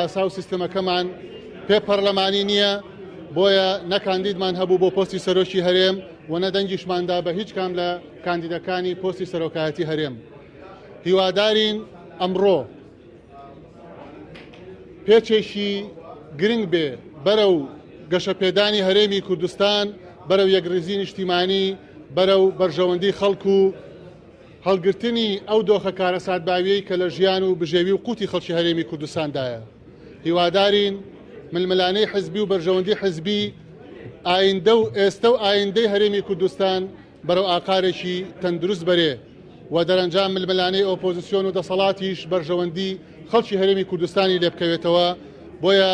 یاسا و سیستەمەکەمان پێ پەرلەمانی نییە، بۆیە نەکاندیدمان هەبوو بۆ پۆستی سەرۆکی هەرێم و نەدەنگیشماندا بە هیچ کام لە کاندیدەکانی پۆستی سەرۆکایەتی هەرێم. هیوادارین ئەمڕۆ پێچێکی گرنگ بێ بەرەو گەشەپێدانی هەرێمی کوردستان، بەرەو یەکڕێزی نیشتیمانی، بەرەو بەرژەوەندی خەڵک و هەڵگرتنی ئەو دۆخە کارە ساتباویەی کە لە ژیان و بژێوی و قوتی خەڵکی هەرێمی کوردستاندایە. هیوادارین ململانەی حزبی و بەرژەوەندی حزبی ئایندە و ئێستا و ئایندەی هەرێمی کوردستان بەرەو ئاقارێکی تەندروست بەرێ و دەرەنجام ململانەی ئۆپۆزیسیۆن و دەسەڵاتیش بەرژەوەندی خەڵکی هەرێمی کوردستانی لێ بکەوێتەوە. بۆیە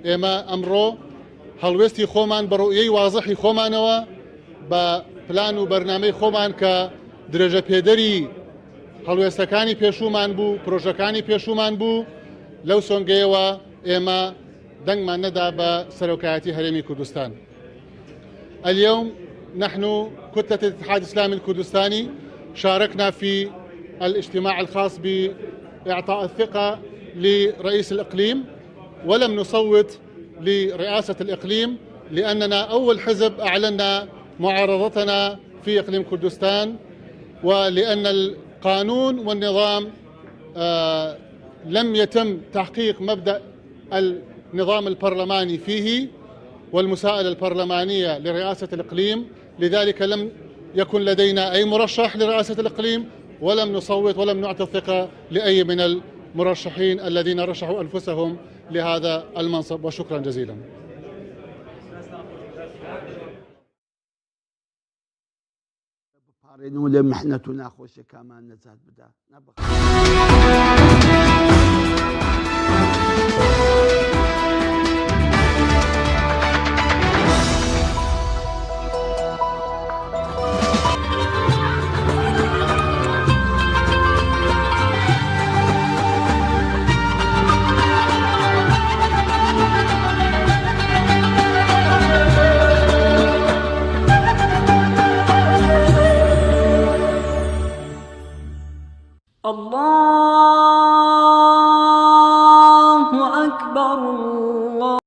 ئێمە ئەمڕۆ هەڵوێستی خۆمان بە ڕوئیەی وازەحی خۆمانەوە بە پلان و بەرنامەی خۆمان کە درێژە پێدەری هەڵوێستەکانی پێشومان بوو، پرۆژەکانی پێشومان بوو، لەو سۆنگەیەوە ئێمە دەنگمان نەدا بە سەرۆکایەتی هەرێمی کوردستان. اليوم نحن كتلة الاتحاد الإسلامي الكردستاني شاركنا في الاجتماع الخاص بإعطاء الثقة لرئيس الإقليم، ولم نصوت لرئاسة الإقليم لأننا أول حزب أعلنا معارضتنا في إقليم كردستان، ولأن القانون والنظام لم يتم تحقيق مبدأ النظام البرلماني فيه والمساءلة البرلمانية لرئاسة الإقليم، لذلك لم يكن لدينا أي مرشح لرئاسة الإقليم، ولم نصوت ولم نعطي الثقة لأي من المرشحين الذين رشحوا أنفسهم لهذا المنصب. وشكرا جزيلا. الله